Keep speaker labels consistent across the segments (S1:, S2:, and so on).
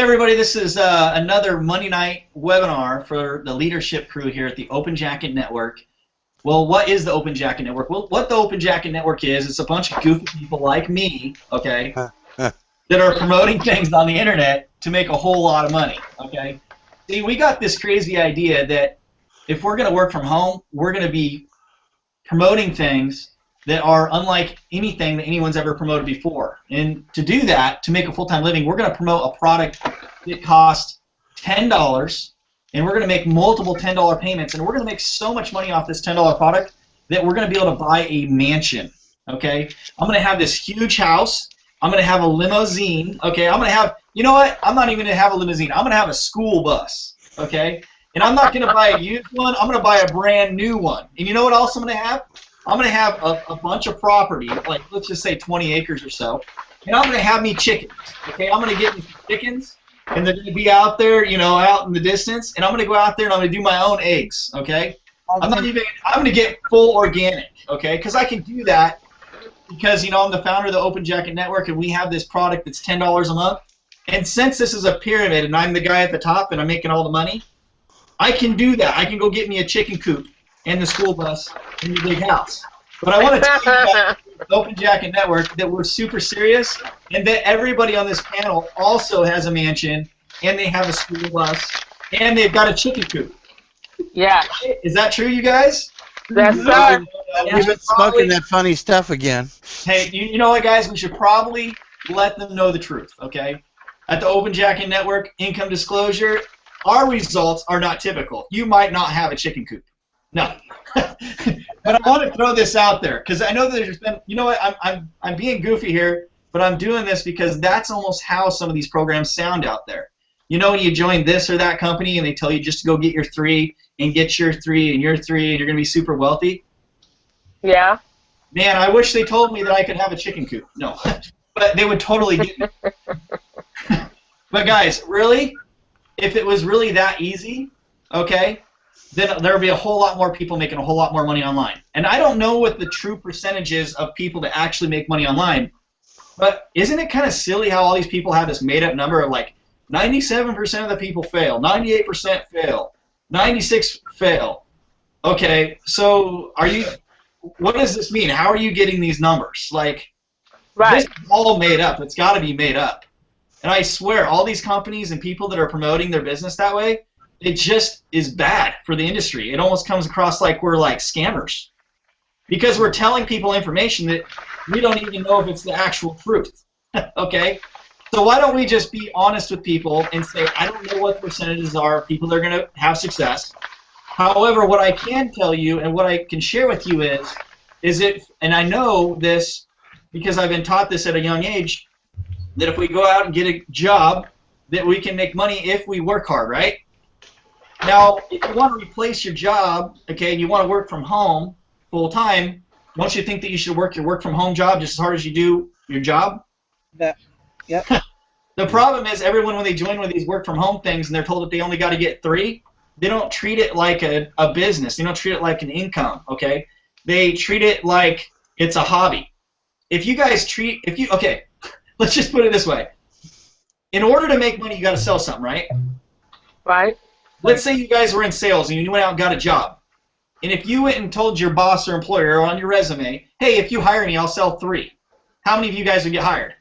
S1: everybody, this is another Monday night webinar for the leadership crew here at the Open Jacket Network. Well, what is the Open Jacket Network? Well, what the Open Jacket Network is, it's a bunch of goofy people like me, okay, that are promoting things on the internet to make a whole lot of money, okay? See, we got this crazy idea that if we're going to work from home, we're going to be promoting things that are unlike anything that anyone's ever promoted before. And to do that, to make a full-time living, we're going to promote a product that costs $10, and we're going to make multiple $10 payments, and we're going to make so much money off this $10 product that we're going to be able to buy a mansion, okay? I'm going to have this huge house. I'm going to have a limousine, okay? I'm going to have, you know what? I'm not even going to have a limousine. I'm going to have a school bus, okay? And I'm not going to buy a used one. I'm going to buy a brand new one. And you know what else I'm going to have? I'm going to have a bunch of property, like let's just say 20 acres or so, and I'm going to have me chickens, okay? I'm going to get me some chickens, and they're going to be out there, you know, out in the distance, and I'm going to go out there and I'm going to do my own eggs, okay? I'm going to get full organic, okay? Because I can do that because, you know, I'm the founder of the Open Jacket Network, and we have this product that's $10 a month, and since this is a pyramid and I'm the guy at the top and I'm making all the money, I can do that. I can go get me a chicken coop and the school bus and the big house. But I want to tell you about the Open Jacket Network that we're super serious, and that everybody on this panel also has a mansion, and they have a school bus, and they've got a chicken coop.
S2: Yeah.
S1: Is that true, you guys?
S2: Yes, sir.
S3: We've been smoking that funny stuff again.
S1: Hey, you know what, guys? We should probably let them know the truth, okay? At the Open Jacket Network, income disclosure, our results are not typical. You might not have a chicken coop. No. But I want to throw this out there because I know that there's been, you know what, I'm being goofy here, but I'm doing this because that's almost how some of these programs sound out there. You know, when you join this or that company and they tell you just to go get your 3 and get your 3 and your 3 and you're going to be super wealthy.
S2: Yeah.
S1: Man, I wish they told me that I could have a chicken coop. No. But they would totally get me. But guys, really, if it was really that easy, okay, then there would be a whole lot more people making a whole lot more money online. And I don't know what the true percentage is of people that actually make money online, but isn't it kind of silly how all these people have this made-up number of like 97% of the people fail, 98% fail, 96 fail. Okay, so what does this mean? How are you getting these numbers? Like,
S2: right.
S1: This is all made up. It's got to be made up. And I swear, all these companies and people that are promoting their business that way, it just is bad for the industry. It almost comes across like we're like scammers because we're telling people information that we don't even know if it's the actual truth. Okay? So why don't we just be honest with people and say, I don't know what the percentages are of people that are going to have success. However, what I can tell you and what I can share with you is it, and I know this because I've been taught this at a young age, that if we go out and get a job, that we can make money if we work hard, right? Now, if you want to replace your job, okay, and you want to work from home full time, don't you think that you should work your work from home job just as hard as you do your job?
S3: Yeah. Yep.
S1: The problem is everyone, when they join one of these work from home things and they're told that they only got to get 3, they don't treat it like a business. They don't treat it like an income, okay? They treat it like it's a hobby. Okay, let's just put it this way. In order to make money, you got to sell something, right?
S2: Right.
S1: Let's say you guys were in sales and you went out and got a job. And if you went and told your boss or employer on your resume, hey, if you hire me, I'll sell 3. How many of you guys would get hired?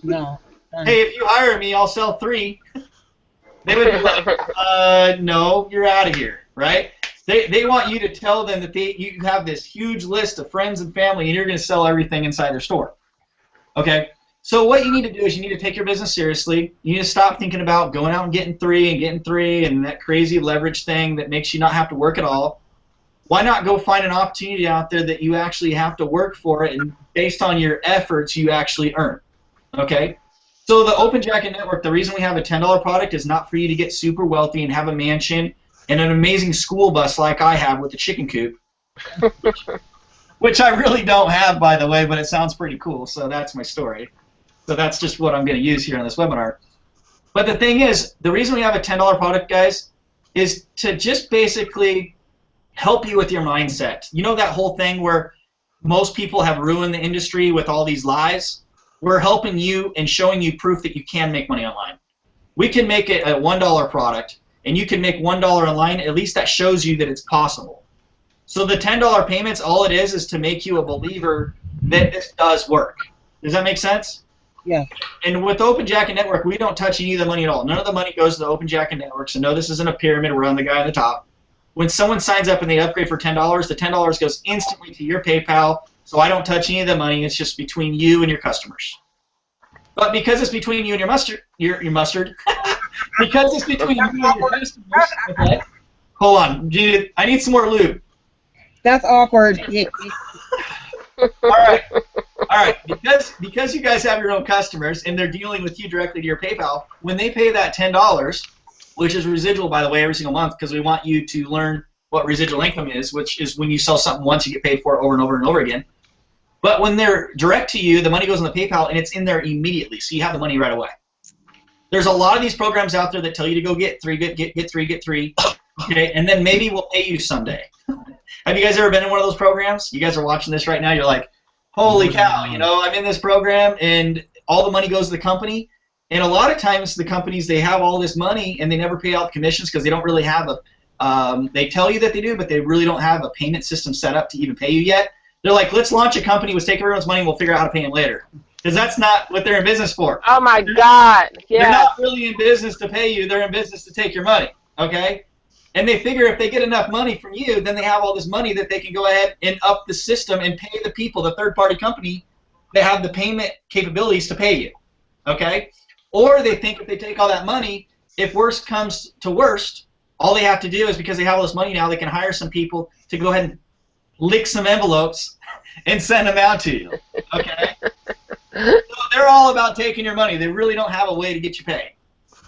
S3: No.
S1: Hey, if you hire me, I'll sell 3. They would be like, no, you're out of here, right? They want you to tell them that you have this huge list of friends and family and you're going to sell everything inside their store. Okay? So what you need to do is you need to take your business seriously. You need to stop thinking about going out and getting 3 and that crazy leverage thing that makes you not have to work at all. Why not go find an opportunity out there that you actually have to work for it, and based on your efforts you actually earn? Okay? So the Open Jacket Network, the reason we have a $10 product is not for you to get super wealthy and have a mansion and an amazing school bus like I have with the chicken coop, which I really don't have, by the way, but it sounds pretty cool, so that's my story. So that's just what I'm going to use here on this webinar. But the thing is, the reason we have a $10 product, guys, is to just basically help you with your mindset. You know that whole thing where most people have ruined the industry with all these lies? We're helping you and showing you proof that you can make money online. We can make it a $1 product, and you can make $1 online. At least that shows you that it's possible. So the $10 payments, all it is to make you a believer that this does work. Does that make sense?
S3: Yeah.
S1: And with the Open Jacket Network, we don't touch any of the money at all. None of the money goes to the Open Jacket Network. So no, this isn't a pyramid. We're on the guy on the top. When someone signs up and they upgrade for $10, the $10 goes instantly to your PayPal. So I don't touch any of the money. It's just between you and your customers. But because it's between you and your mustard, because it's between you and your customers. Okay. Hold on, I need some more lube.
S3: That's awkward.
S1: All right. Because you guys have your own customers and they're dealing with you directly to your PayPal, when they pay that $10, which is residual, by the way, every single month, because we want you to learn what residual income is, which is when you sell something once, you get paid for it over and over and over again. But when they're direct to you, the money goes in the PayPal and it's in there immediately, so you have the money right away. There's a lot of these programs out there that tell you to go get three, get three, okay, and then maybe we'll pay you someday. Have you guys ever been in one of those programs? You guys are watching this right now. You're like, holy cow, I'm in this program, and all the money goes to the company. And a lot of times the companies, they have all this money, and they never pay out the commissions because they don't really have they tell you that they do, but they really don't have a payment system set up to even pay you yet. They're like, let's launch a company, let's take everyone's money, and we'll figure out how to pay them later. Because that's not what they're in business for.
S2: Oh, my God. Yeah.
S1: They're not really in business to pay you. They're in business to take your money, okay? And they figure if they get enough money from you, then they have all this money that they can go ahead and up the system and pay the people, the third-party company, that have the payment capabilities to pay you, okay? Or they think if they take all that money, if worst comes to worst, all they have to do is, because they have all this money now, they can hire some people to go ahead and lick some envelopes and send them out to you, okay? So they're all about taking your money. They really don't have a way to get you paid.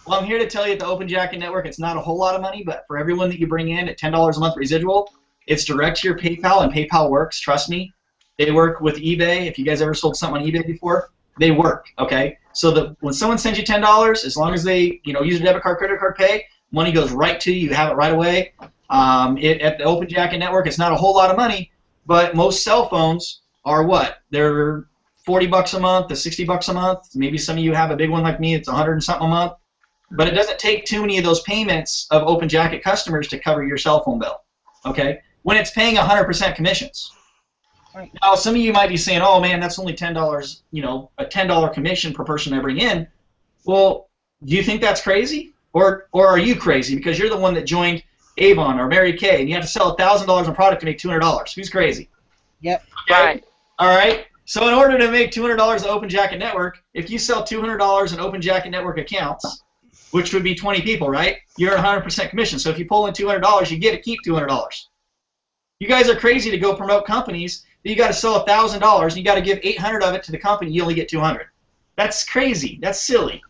S1: Well, I'm here to tell you at the Open Jacket Network, it's not a whole lot of money, but for everyone that you bring in at $10 a month residual, it's direct to your PayPal, and PayPal works. Trust me. They work with eBay. If you guys ever sold something on eBay before, they work, okay? So when someone sends you $10, as long as they use a debit card, credit card pay, money goes right to you. You have it right away. At the Open Jacket Network, it's not a whole lot of money, but most cell phones are what? They're $40 a month to $60 a month. Maybe some of you have a big one like me. It's 100 and something a month. But it doesn't take too many of those payments of Open Jacket customers to cover your cell phone bill, okay? When it's paying 100% commissions. Right. Now, some of you might be saying, oh, man, that's only $10, a $10 commission per person I bring in. Well, do you think that's crazy? Or are you crazy because you're the one that joined Avon or Mary Kay, and you have to sell $1,000 in product to make $200? Who's crazy?
S3: Yep.
S1: Okay?
S2: Right.
S1: All right? So in order to make $200 in Open Jacket Network, if you sell $200 in Open Jacket Network accounts, which would be 20 people, right? You're at 100% commission. So if you pull in $200, you get to keep $200. You guys are crazy to go promote companies that you got to sell $1,000 and you got to give 800 of it to the company. You only get 200. That's crazy. That's silly.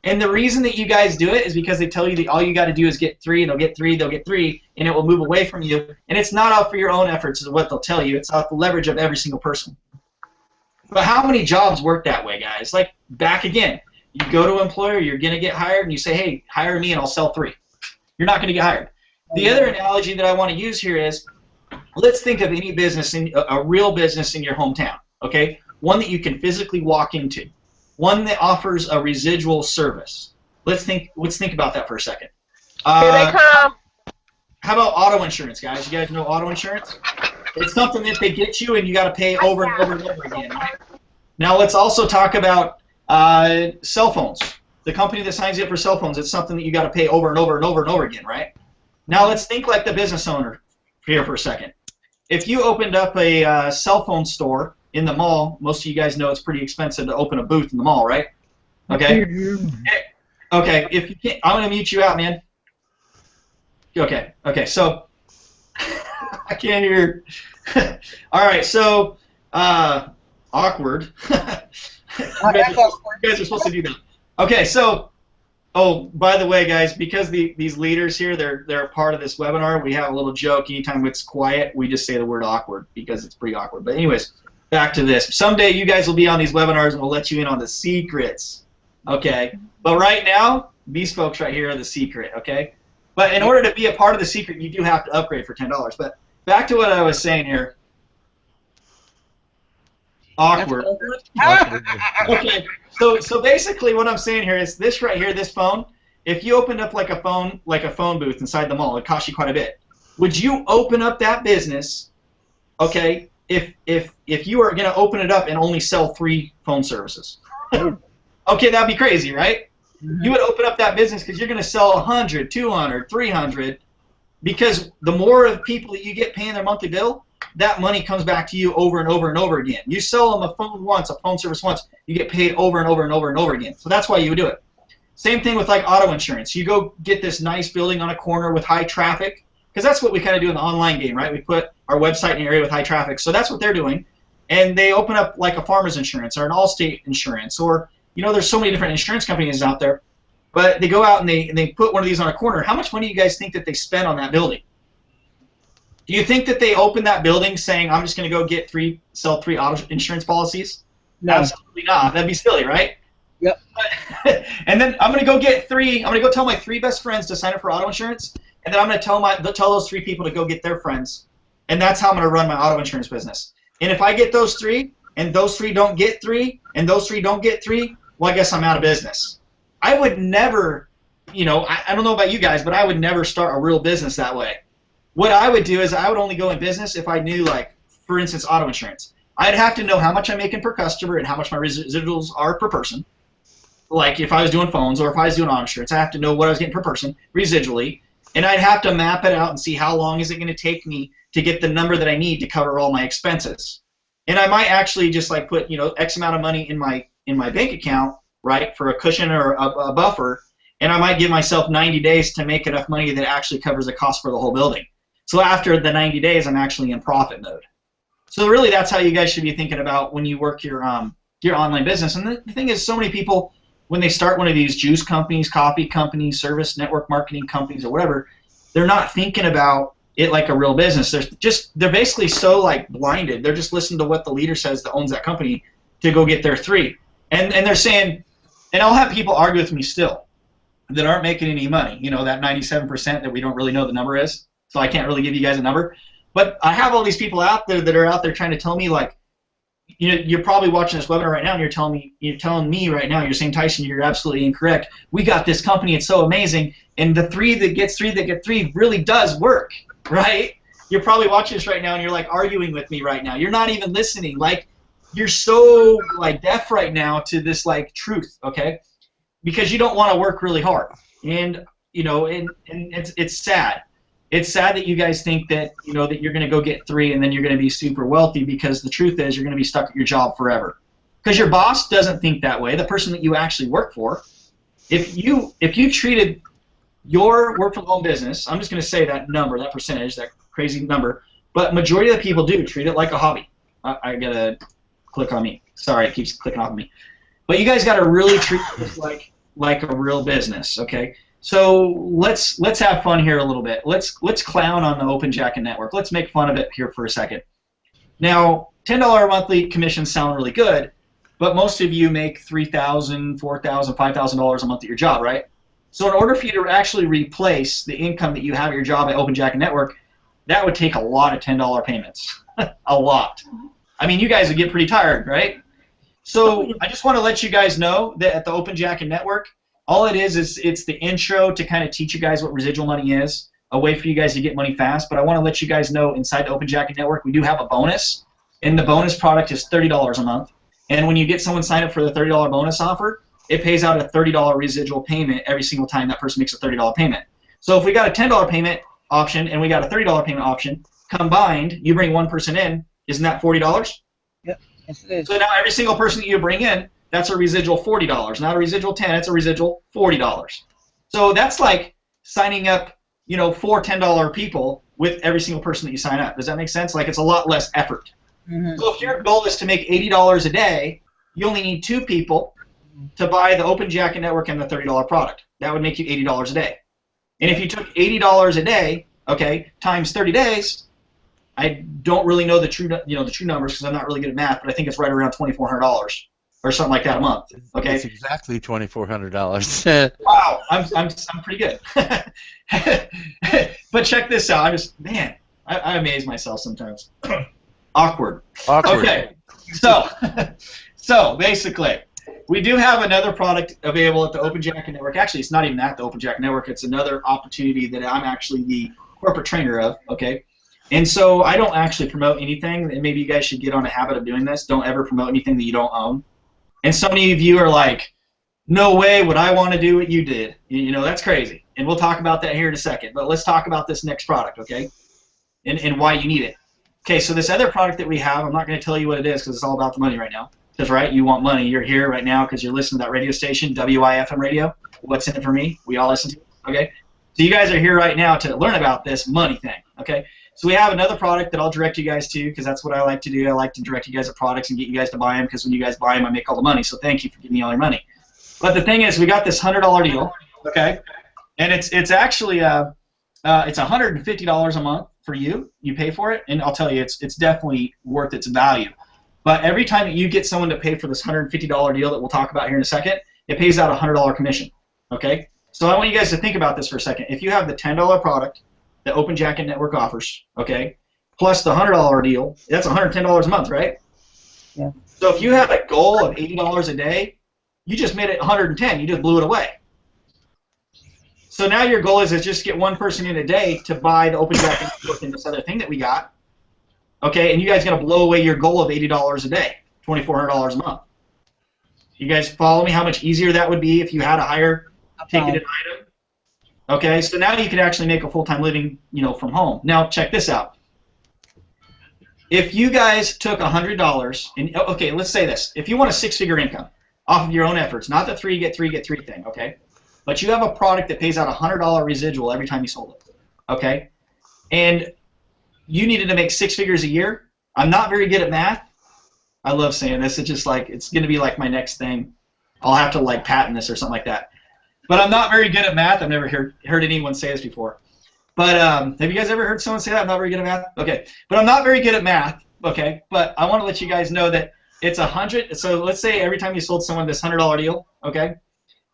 S1: And the reason that you guys do it is because they tell you that all you got to do is get three, and they'll get three, and it will move away from you. And it's not out for your own efforts is what they'll tell you. It's out the leverage of every single person. But how many jobs work that way, guys? Like, back again. You go to an employer, you're going to get hired, and you say, hey, hire me and I'll sell 3. You're not going to get hired. The other analogy that I want to use here is, let's think of any business, a real business in your hometown, okay? One that you can physically walk into. One that offers a residual service. Let's think about that for a second.
S2: Here they come.
S1: How about auto insurance, guys? You guys know auto insurance? It's something that they get you and you got to pay over and over and over again. Right? Now let's also talk about cell phones. The company that signs you up for cell phones, it's something that you got to pay over and over and over and over again, right? Now let's think like the business owner here for a second. If you opened up a cell phone store in the mall, most of you guys know it's pretty expensive to open a booth in the mall, right? Okay. Okay. If you can't, I'm gonna mute you out, man. Okay. Okay. So I can't hear. All right. So awkward. You guys are supposed to do that. Okay, so, oh, by the way, guys, because these leaders here, they're a part of this webinar, we have a little joke. Anytime it's quiet, we just say the word awkward because it's pretty awkward. But anyways, back to this. Someday you guys will be on these webinars and we'll let you in on the secrets, okay? But right now, these folks right here are the secret, okay? But in order to be a part of the secret, you do have to upgrade for $10. But back to what I was saying here. Awkward. Okay, so basically what I'm saying here is this right here, this phone, if you opened up like a phone booth inside the mall, it costs you quite a bit. Would you open up that business, okay, if you were going to open it up and only sell 3 phone services? Okay, that'd be crazy, right? You would open up that business because you're going to sell 100, 200, 300, because the more of people that you get paying their monthly bill, that money comes back to you over and over and over again. You sell them a phone once, a phone service once, you get paid over and over and over and over again. So that's why you would do it. Same thing with like auto insurance. You go get this nice building on a corner with high traffic, because that's what we kind of do in the online game, right? We put our website in an area with high traffic. So that's what they're doing. And they open up like a farmer's insurance or an Allstate insurance, or, you know, there's so many different insurance companies out there. But they go out and they put one of these on a corner. How much money do you guys think that they spend on that building? Do you think that they open that building saying, I'm just going to go sell 3 auto insurance policies?
S3: No.
S1: Absolutely not. That'd be silly, right?
S3: Yep.
S1: And then I'm going to go get 3. I'm going to go tell my 3 best friends to sign up for auto insurance, and then I'm going to tell those 3 people to go get their friends, and that's how I'm going to run my auto insurance business. And if I get those 3, and those 3 don't get 3, and those 3 don't get 3, well, I guess I'm out of business. I would never, you know, I don't know about you guys, but I would never start a real business that way. What I would do is I would only go in business if I knew, like, for instance, auto insurance. I'd have to know how much I'm making per customer and how much my residuals are per person. Like if I was doing phones or if I was doing auto insurance, I have to know what I was getting per person residually, and I'd have to map it out and see how long is it going to take me to get the number that I need to cover all my expenses. And I might actually just like put, you know, X amount of money in my bank account, right, for a cushion or a buffer, and I might give myself 90 days to make enough money that actually covers the cost for the whole building. So after the 90 days, I'm actually in profit mode. So really, that's how you guys should be thinking about when you work your online business. And the thing is, so many people, when they start one of these juice companies, coffee companies, service network marketing companies, or whatever, they're not thinking about it like a real business. They're basically so like blinded. They're just listening to what the leader says that owns that company to go get their 3. And they're saying, and I'll have people argue with me still that aren't making any money. You know, that 97% that we don't really know the number is. So I can't really give you guys a number. But I have all these people out there that are out there trying to tell me, like, you know, you're probably watching this webinar right now and you're telling me right now, you're saying, Tyson, you're absolutely incorrect. We got this company, it's so amazing, and the 3 that gets 3 that get 3 really does work, right? You're probably watching this right now and you're like arguing with me right now. You're not even listening. Like, you're so like deaf right now to this like truth, okay? Because you don't want to work really hard. And you know, and it's sad. It's sad that you guys think that, you know, that you're going to go get 3 and then you're going to be super wealthy, because the truth is you're going to be stuck at your job forever. Because your boss doesn't think that way. The person that you actually work for, if you treated your work from home business, I'm just going to say that number, that percentage, that crazy number, but majority of the people do treat it like a hobby. I got to click on me. Sorry, it keeps clicking off of me. But you guys got to really treat this like a real business, okay? So let's have fun here a little bit. Let's clown on the Open Jacket Network. Let's make fun of it here for a second. Now, $10 monthly commissions sound really good, but most of you make $3,000, $4,000, $5,000 a month at your job, right? So in order for you to actually replace the income that you have at your job at Open Jacket Network, that would take a lot of $10 payments. A lot. I mean, you guys would get pretty tired, right? So I just want to let you guys know that at the Open Jacket Network, all it is it's the intro to kind of teach you guys what residual money is, a way for you guys to get money fast. But I want to let you guys know inside the Open Jacket Network, we do have a bonus, and the bonus product is $30 a month. And when you get someone signed up for the $30 bonus offer, it pays out a $30 residual payment every single time that person makes a $30 payment. So if we got a $10 payment option and we got a $30 payment option, combined, you bring one person in, isn't that $40?
S3: Yep, yes it is.
S1: So now every single person that you bring in, that's a residual $40, not a residual $10. It's a residual $40. So that's like signing up, you know, 4 $10 people with every single person that you sign up. Does that make sense? Like, it's a lot less effort.
S3: Mm-hmm.
S1: So if your goal is to make $80 a day, you only need 2 people to buy the Open Jacket Network and the $30 product. That would make you $80 a day. And if you took $80 a day, okay, times 30 days, I don't really know the true numbers because I'm not really good at math, but I think it's right around $2,400 or something like that a month. Okay.
S4: It's exactly $2,400.
S1: Wow, I'm pretty good. But check this out. I amaze myself sometimes. Awkward.
S4: Awkward.
S1: Okay. So basically, We do have another product available at the Open Jacket Network. Actually, it's not even at the Open Jacket Network. It's another opportunity that I'm actually the corporate trainer of, okay? And so I don't actually promote anything, and maybe you guys should get on a habit of doing this. Don't ever promote anything that you don't own. And so many of you are like, no way would I want to do what you did. You know, that's crazy. And we'll talk about that here in a second. But let's talk about this next product, okay? And why you need it. Okay, so this other product that we have, I'm not going to tell you what it is because it's all about the money right now. Because, right, you want money. You're here right now because you're listening to that radio station, WIFM radio. What's in it for me? We all listen to it, okay? So you guys are here right now to learn about this money thing, okay? So we have another product that I'll direct you guys to because that's what I like to do. I like to direct you guys to products and get you guys to buy them because when you guys buy them, I make all the money. So thank you for giving me all your money. But the thing is, we got this $100 deal, okay? And it's actually it's $150 a month for you. You pay for it, and I'll tell you, it's definitely worth its value. But every time that you get someone to pay for this $150 deal that we'll talk about here in a second, it pays out a $100 commission, okay? So I want you guys to think about this for a second. If you have the $10 product that Open Jacket Network offers, okay, plus the $100 deal, that's $110 a month, right?
S3: Yeah.
S1: So if you have a goal of $80 a day, you just made it 110. You just blew it away. So now your goal is to just get one person in a day to buy the Open Jacket Network and this other thing that we got. Okay, and you guys are going to blow away your goal of $80 a day, $2,400 a month. You guys follow me how much easier that would be if you had a higher ticketed item? Okay, so now you can actually make a full-time living, you know, from home. Now check this out. If you guys took $100 and okay, let's say this. If you want a six-figure income off of your own efforts, not the three get three thing, okay? But you have a product that pays out $100 residual every time you sold it, okay? And you needed to make 6 figures a year. I'm not very good at math. I love saying this. It's just like, it's going to be like my next thing. I'll have to like patent this or something like that. But I'm not very good at math. I've never heard anyone say this before. But have you guys ever heard someone say that? I'm not very good at math? Okay. But I'm not very good at math, okay? But I want to let you guys know that it's 100. So let's say every time you sold someone this $100 deal, okay?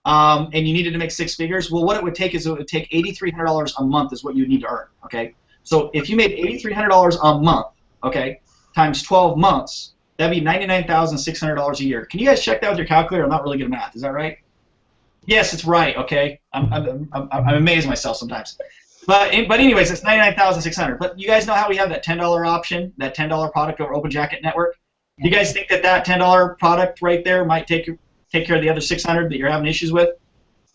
S1: And you needed to make 6 figures. Well, what it would take is it would take $8,300 a month is what you need to earn, okay? So if you made $8,300 a month, okay, times 12 months, that'd be $99,600 a year. Can you guys check that with your calculator? I'm not really good at math. Is that right? Yes, it's right. Okay, I'm amazed myself sometimes. But anyways, it's $99,600. But you guys know how we have that $10 option, that $10 product over Open Jacket Network. You guys think that $10 product right there might take care of the other $600 that you're having issues with?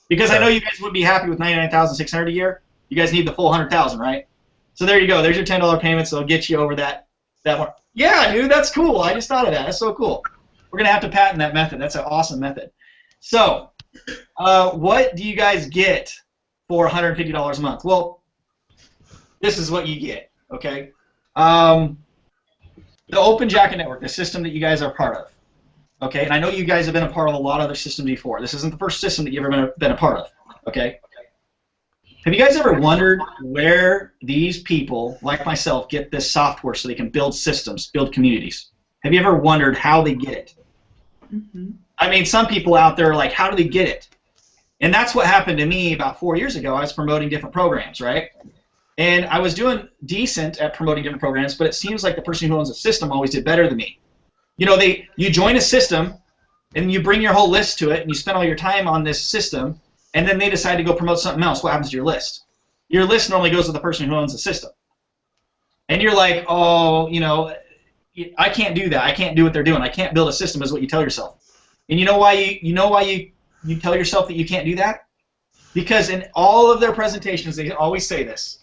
S1: Because I know you guys would be happy with $99,600 a year. You guys need the full $100,000, right? So there you go. There's your $10 payments. That'll get you over that one. Yeah, dude, that's cool. I just thought of that. That's so cool. We're gonna have to patent that method. That's an awesome method. So, what do you guys get for $150 a month? Well, this is what you get. Okay. The Open Jacket Network, the system that you guys are part of. Okay, and I know you guys have been a part of a lot of other systems before. This isn't the first system that you've ever been a part of. Okay. Have you guys ever wondered where these people, like myself, get this software so they can build systems, build communities? Have you ever wondered how they get it? Mm-hmm. I mean, some people out there are like, how do they get it? And that's what happened to me about 4 years ago. I was promoting different programs, right? And I was doing decent at promoting different programs, but it seems like the person who owns the system always did better than me. You know, you join a system, and you bring your whole list to it, and you spend all your time on this system, and then they decide to go promote something else. What happens to your list? Your list normally goes to the person who owns the system. And you're like, oh, you know, I can't do that. I can't do what they're doing. I can't build a system is what you tell yourself. And you know why you tell yourself that you can't do that? Because in all of their presentations, they always say this.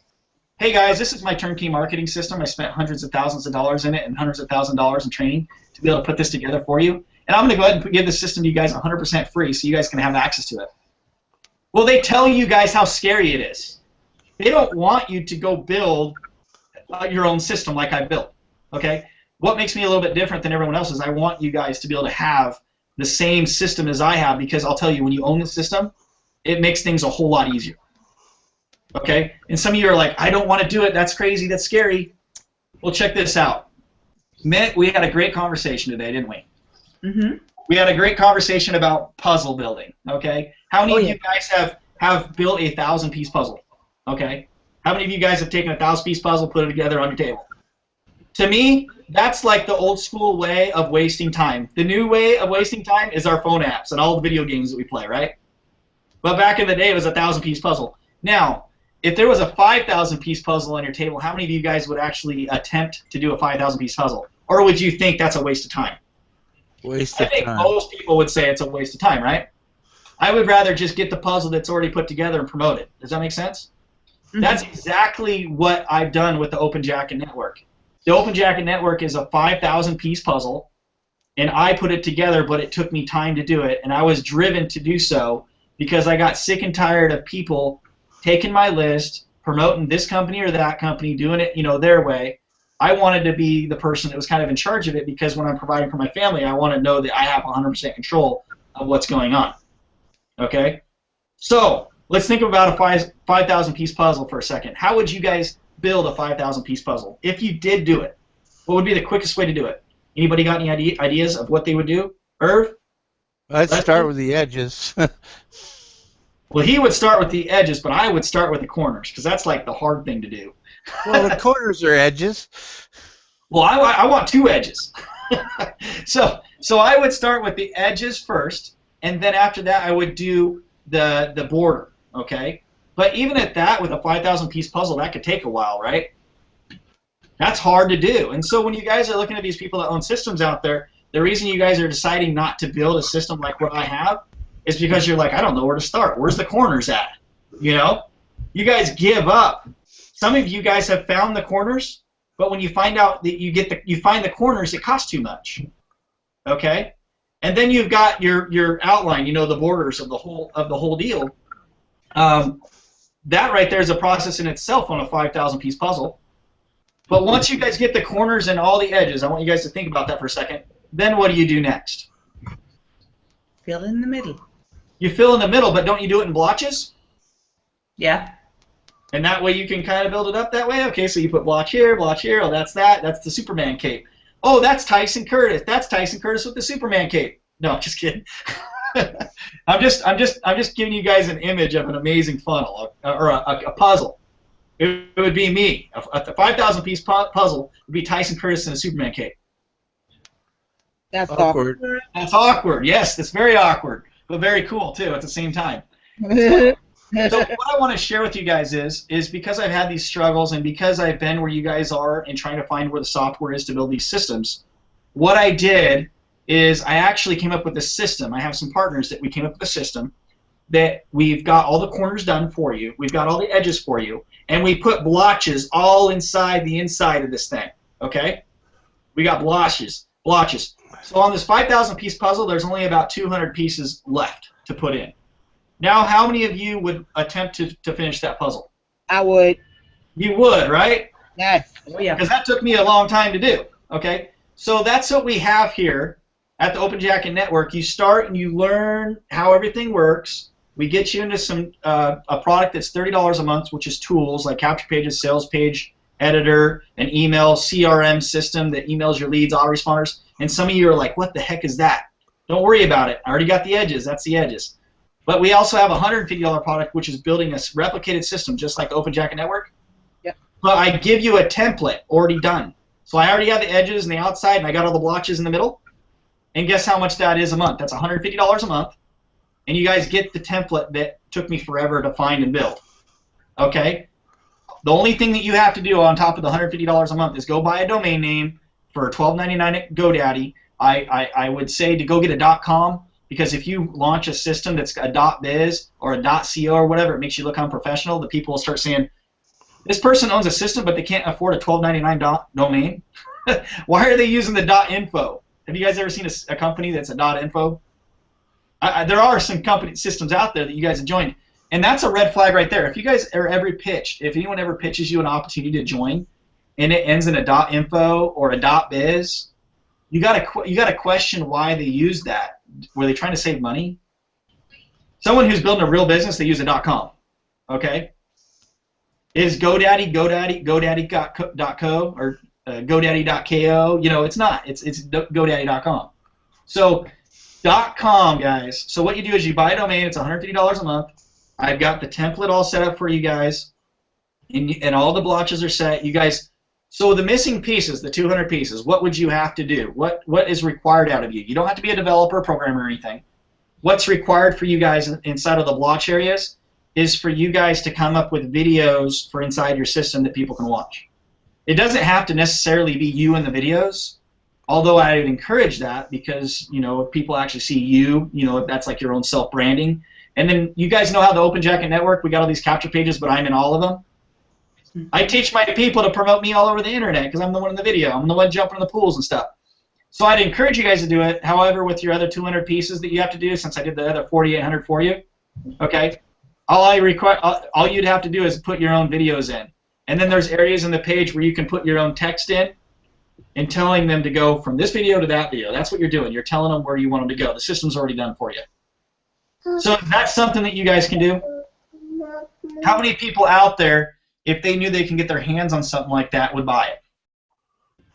S1: Hey guys, this is my turnkey marketing system. I spent hundreds of thousands of dollars in it and hundreds of thousands of dollars in training to be able to put this together for you. And I'm going to go ahead and give this system to you guys 100% free so you guys can have access to it. Well, they tell you guys how scary it is. They don't want you to go build your own system like I built. Okay? What makes me a little bit different than everyone else is I want you guys to be able to have the same system as I have because I'll tell you, when you own the system, it makes things a whole lot easier. Okay? And some of you are like, I don't want to do it. That's crazy. That's scary. Well, check this out. Mitt, we had a great conversation today, didn't we? Mm-hmm. We had a great conversation about puzzle building. Okay? How many of you guys have built a 1,000-piece puzzle? Okay? How many of you guys have taken a 1,000-piece puzzle, put it together on your table? To me, that's like the old school way of wasting time. The new way of wasting time is our phone apps and all the video games that we play, right? But back in the day, it was a 1,000-piece puzzle. Now, if there was a 5,000-piece puzzle on your table, how many of you guys would actually attempt to do a 5,000-piece puzzle? Or would you think that's a waste of time?
S4: Waste of
S1: I think
S4: time.
S1: most people would say it's a waste of time, right? I would rather just get the puzzle that's already put together and promote it. Does that make sense? Mm-hmm. That's exactly what I've done with the Open Jacket Network. The Open Jacket Network is a 5,000-piece puzzle, and I put it together, but it took me time to do it, and I was driven to do so because I got sick and tired of people taking my list, promoting this company or that company, doing it, their way. I wanted to be the person that was kind of in charge of it because when I'm providing for my family, I want to know that I have 100% control of what's going on. Okay? So, let's think about a 5,000-piece puzzle for a second. How would you guys build a 5,000-piece puzzle? If you did do it, what would be the quickest way to do it? Anybody got any ideas of what they would do? Irv?
S4: I'd start with the edges.
S1: Well, he would start with the edges, but I would start with the corners because that's like the hard thing to do.
S4: Well, the corners are edges.
S1: Well, I want two edges. So I would start with the edges first, and then after that I would do the border, okay? But even at that, with a 5,000-piece puzzle, that could take a while, right? That's hard to do. And so when you guys are looking at these people that own systems out there, the reason you guys are deciding not to build a system like what I have is because you're like, I don't know where to start. Where's the corners at? You know? You guys give up. Some of you guys have found the corners, but when you find out that you find the corners, it costs too much. Okay? And then you've got your outline, the borders of the whole deal. That right there is a process in itself on a 5,000-piece puzzle. But once you guys get the corners and all the edges, I want you guys to think about that for a second. Then what do you do next?
S3: Fill in the middle.
S1: You fill in the middle, but don't you do it in blotches?
S3: Yeah.
S1: And that way you can kind of build it up that way? Okay, so you put blotch here, oh, that's that. That's the Superman cape. Oh, that's Tyson Curtis. That's Tyson Curtis with the Superman cape. No, I'm just kidding. I'm just giving you guys an image of an amazing funnel or a puzzle. It would be me. A 5,000-piece puzzle would be Tyson Curtis in a Superman cape.
S3: That's awkward.
S1: That's awkward. Yes, it's very awkward, but very cool too at the same time. So what I want to share with you guys is because I've had these struggles and because I've been where you guys are and trying to find where the software is to build these systems, what I did is I actually came up with a system. I have some partners that we came up with a system that we've got all the corners done for you, we've got all the edges for you, and we put blotches all inside the inside of this thing, okay? We got blotches. So on this 5,000-piece puzzle, there's only about 200 pieces left to put in. Now, how many of you would attempt to finish that puzzle?
S3: I would.
S1: You would, right?
S3: Yes. Oh, yeah.
S1: Because that took me a long time to do, okay? So that's what we have here at the Open Jacket Network. You start and you learn how everything works. We get you into a product that's $30 a month, which is tools like Capture Pages, Sales Page Editor, an email CRM system that emails your leads, autoresponders. And some of you are like, what the heck is that? Don't worry about it. I already got the edges. That's the edges. But we also have a $150 product, which is building a replicated system, just like the Open Jacket Network.
S3: Yep.
S1: But I give you a template already done. So I already have the edges and the outside, and I got all the blotches in the middle. And guess how much that is a month? That's $150 a month. And you guys get the template that took me forever to find and build. Okay? The only thing that you have to do on top of the $150 a month is go buy a domain name for $12.99 at GoDaddy. I would say to go get a .com, because if you launch a system that's a .biz or a .co or whatever, it makes you look unprofessional. The people will start saying, this person owns a system, but they can't afford a $12.99 domain. Why are they using the .info? Have you guys ever seen a company that's a .info? There are some company systems out there that you guys have joined, and that's a red flag right there. If you guys are ever pitched, if anyone ever pitches you an opportunity to join, and it ends in a .info or a .biz, you gotta question why they use that. Were they trying to save money? Someone who's building a real business, they use a .com. Okay. Is GoDaddy .co or GoDaddy.ko? It's not. It's GoDaddy.com. So .com, guys. So what you do is you buy a domain. It's $150 a month. I've got the template all set up for you guys, and all the blotches are set. You guys So the missing pieces, the 200 pieces, what would you have to do? What is required out of you? You don't have to be a developer, programmer, or anything. What's required for you guys inside of the blotch areas is for you guys to come up with videos for inside your system that people can watch. It doesn't have to necessarily be you in the videos, although I would encourage that because, you know, if people actually see you, you know, that's like your own self-branding. And then you guys know how the Open Jacket Network, we got all these capture pages, but I'm in all of them. I teach my people to promote me all over the internet because I'm the one in the video. I'm the one jumping in the pools and stuff. So I'd encourage you guys to do it. However, with your other 200 pieces that you have to do, since I did the other 4,800 for you, okay, all you'd have to do is put your own videos in. And then there's areas in the page where you can put your own text in and telling them to go from this video to that video. That's what you're doing. You're telling them where you want them to go. The system's already done for you. So that's something that you guys can do. How many people out there, if they knew they can get their hands on something like that, would buy it?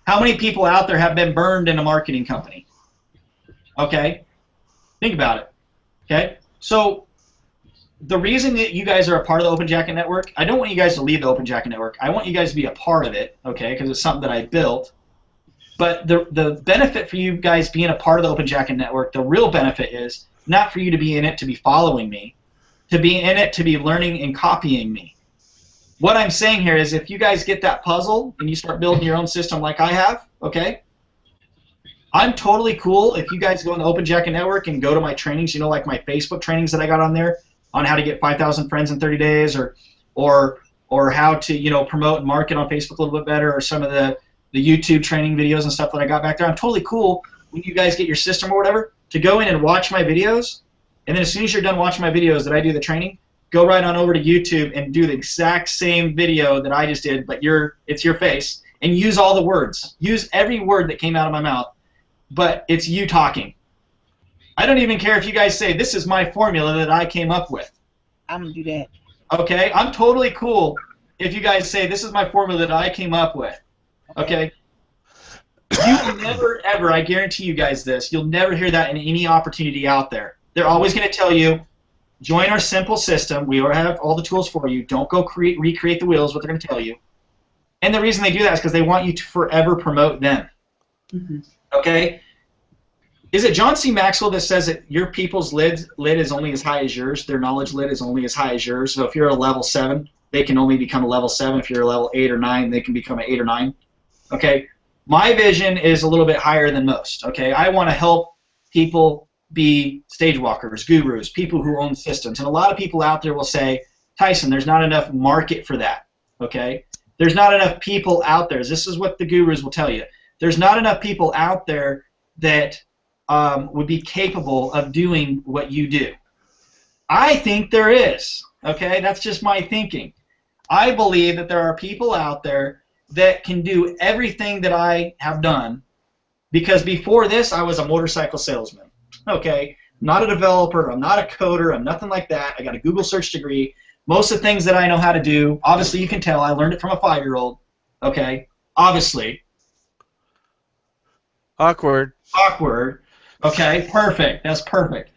S1: How many people out there have been burned in a marketing company? Okay? Think about it. Okay? So the reason that you guys are a part of the Open Jacket Network, I don't want you guys to leave the Open Jacket Network. I want you guys to be a part of it, okay, because it's something that I built. But the benefit for you guys being a part of the Open Jacket Network, the real benefit is not for you to be in it to be following me, to be in it to be learning and copying me. What I'm saying here is if you guys get that puzzle and you start building your own system like I have, okay, I'm totally cool if you guys go on the Open Jacket Network and go to my trainings, you know, like my Facebook trainings that I got on there on how to get 5,000 friends in 30 days or how to, you know, promote and market on Facebook a little bit better, or some of the YouTube training videos and stuff that I got back there. I'm totally cool when you guys get your system or whatever to go in and watch my videos, and then as soon as you're done watching my videos that I do the training, go right on over to YouTube and do the exact same video that I just did, but it's your face, and use all the words. Use every word that came out of my mouth, but it's you talking. I don't even care if you guys say, this is my formula that I came up with.
S3: I'm going to do that.
S1: Okay? I'm totally cool if you guys say, this is my formula that I came up with. Okay? You will never, ever, I guarantee you guys this, you'll never hear that in any opportunity out there. They're always going to tell you, join our simple system. We already have all the tools for you. Don't go recreate the wheels, what they're going to tell you. And the reason they do that is because they want you to forever promote them.
S3: Mm-hmm.
S1: Okay? Is it John C. Maxwell that says that your people's lid is only as high as yours? Their knowledge lid is only as high as yours. So if you're a level 7, they can only become a level 7. If you're a level 8 or 9, they can become an 8 or 9. Okay? My vision is a little bit higher than most. Okay? I want to help people be stage walkers, gurus, people who own systems. And a lot of people out there will say, Tyson, there's not enough market for that. Okay? There's not enough people out there. This is what the gurus will tell you. There's not enough people out there that would be capable of doing what you do. I think there is. Okay? That's just my thinking. I believe that there are people out there that can do everything that I have done, because before this I was a motorcycle salesman. Okay? I'm not a developer, I'm not a coder, I'm nothing like that. I got a Google search degree. Most of the things that I know how to do, obviously you can tell I learned it from a 5-year-old. Okay? Obviously.
S4: Awkward.
S1: Awkward. Okay? Perfect. That's perfect.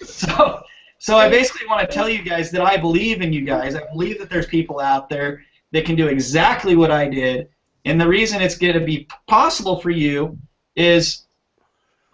S1: So I basically want to tell you guys that I believe in you guys. I believe that there's people out there that can do exactly what I did, and the reason it's going to be possible for you is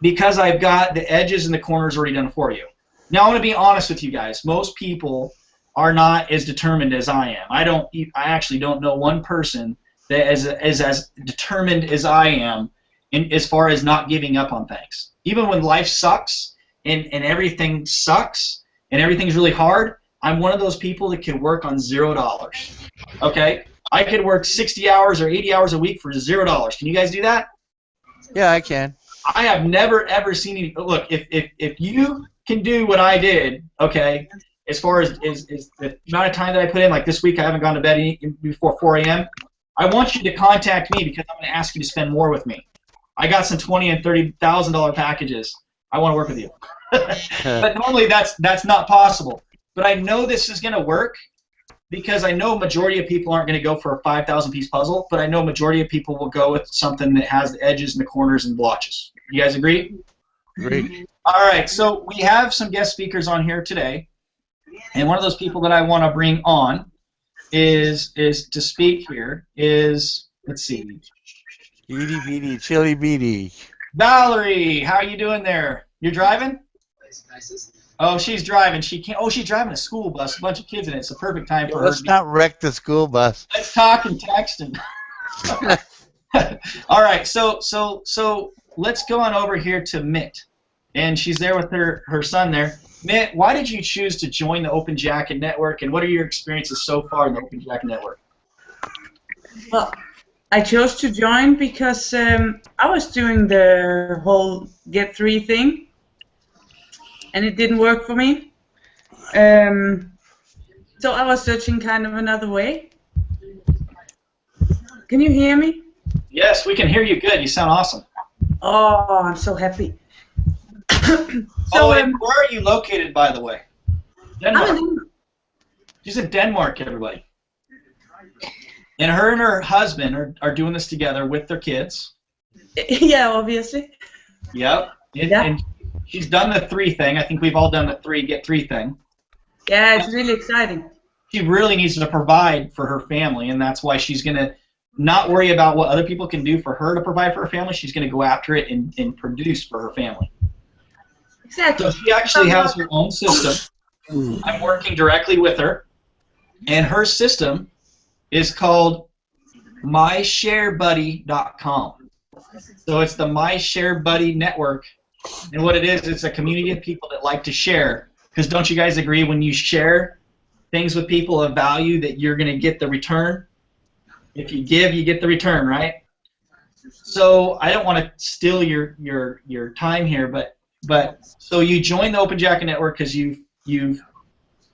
S1: because I've got the edges and the corners already done for you. Now I want to be honest with you guys. Most people are not as determined as I am. I actually don't know one person that is as determined as I am as far as not giving up on things. Even when life sucks and everything sucks and everything's really hard, I'm one of those people that can work on $0. Okay? I could work 60 hours or 80 hours a week for $0. Can you guys do that?
S4: Yeah, I can.
S1: I have never ever seen any. Look, if you can do what I did, okay, as far as the amount of time that I put in, like this week I haven't gone to bed before 4 a.m. I want you to contact me because I'm going to ask you to spend more with me. I got some $20,000 and $30,000 packages. I want to work with you. But normally that's not possible. But I know this is going to work because I know majority of people aren't going to go for a 5,000-piece puzzle, but I know majority of people will go with something that has the edges and the corners and blotches. You guys agree?
S4: Great.
S1: All right, so we have some guest speakers on here today, and one of those people that I want to bring on is to speak here is Let's see.
S4: Itty bitty, chili bitty.
S1: Valerie, how are you doing there? You're driving? Oh, she's driving. She can't. Oh, she's driving a school bus, a bunch of kids in it. It's a perfect time
S4: Yeah,
S1: for her.
S4: let's not wreck the school bus.
S1: Let's talk and text and. All right, so let's go on over here to Mitt, and she's there with her son there. Mitt, why did you choose to join the Open Jacket Network, and what are your experiences so far in the Open Jacket Network?
S5: Well, I chose to join because I was doing the whole get three thing, and it didn't work for me. So I was searching kind of another way. Can you hear me?
S1: Yes, we can hear you good. You sound awesome.
S5: Oh, I'm so happy.
S1: And where are you located, by the way? Denmark.
S5: I'm in Denmark.
S1: She's in Denmark, everybody. And her husband are doing this together with their kids.
S5: Yeah, obviously.
S1: Yep. And she's done the three thing. I think we've all done the get three thing.
S5: Yeah, it's really exciting.
S1: She really needs to provide for her family, and that's why she's going to not worry about what other people can do for her to provide for her family. She's going to go after it and produce for her family.
S5: Exactly.
S1: So she actually has her own system. I'm working directly with her, and her system is called MyShareBuddy.com. So it's the MyShareBuddy network, and what it is, it's a community of people that like to share. Because don't you guys agree when you share things with people of value that you're going to get the return? If you give, you get the return, right? So I don't want to steal your time here, but so you join the Open Jacket Network because you've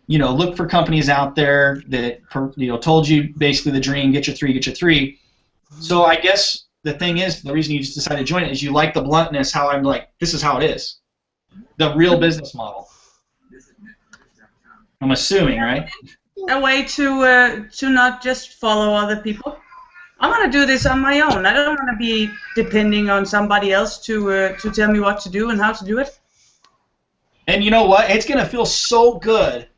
S1: looked for companies out there that told you basically the dream, get your three. So I guess the thing is, the reason you just decided to join it is you like the bluntness. How I'm like, this is how it is, the real business model. I'm assuming, right?
S5: A way to not just follow other people. I'm gonna do this on my own. I don't want to be depending on somebody else to tell me what to do and how to do it.
S1: And you know what? It's gonna feel so good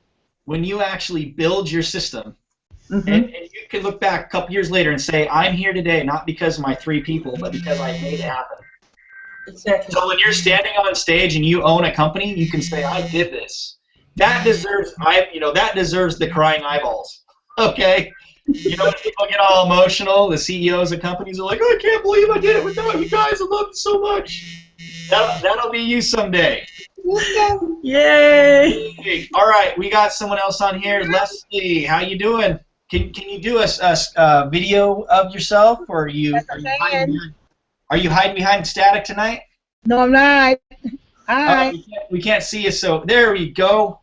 S1: when you actually build your system, and you can look back a couple years later and say, I'm here today not because of my three people, but because I made it happen.
S5: Exactly.
S1: So when you're standing on stage and you own a company, you can say, I did this. That deserves the crying eyeballs. Okay? People get all emotional. The CEOs of companies are like, I can't believe I did it without you guys. I love it so much. That'll be you someday.
S5: Yay!
S1: All right, we got someone else on here. Leslie, how you doing? Can you do a video of yourself, or are you hiding behind static tonight?
S3: No, I'm not. Hi.
S1: We can't see you, so there we go.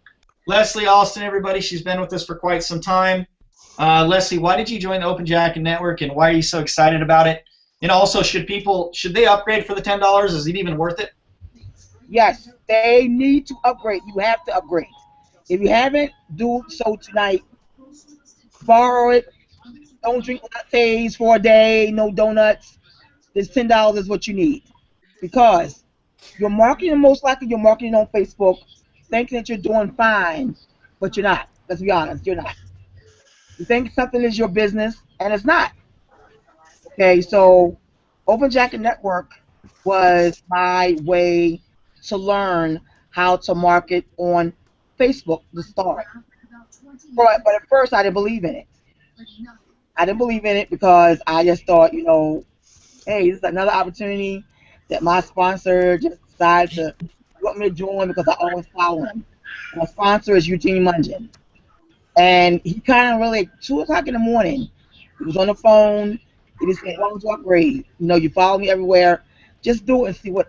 S1: Leslie Alston, everybody. She's been with us for quite some time. Leslie, why did you join the Open Jacket Network, and why are you so excited about it? And also, should they upgrade for the $10? Is it even worth it?
S3: Yes, they need to upgrade. You have to upgrade. If you haven't, do so tonight. Borrow it. Don't drink lattes for a day. No donuts. This $10 is what you need, because you're marketing. Most likely, you're marketing on Facebook, thinking that you're doing fine, but you're not. Let's be honest, you're not. You think something is your business, and it's not. Okay, so Open Jacket Network was my way to learn how to market on Facebook to start. But at first, I didn't believe in it. I didn't believe in it because I just thought, hey, this is another opportunity that my sponsor just decided to want me to join because I always follow him. My sponsor is Eugene Mungin. And he kind of really, 2 o'clock in the morning, he was on the phone. He just said, why don't you upgrade? You follow me everywhere. Just do it and see what,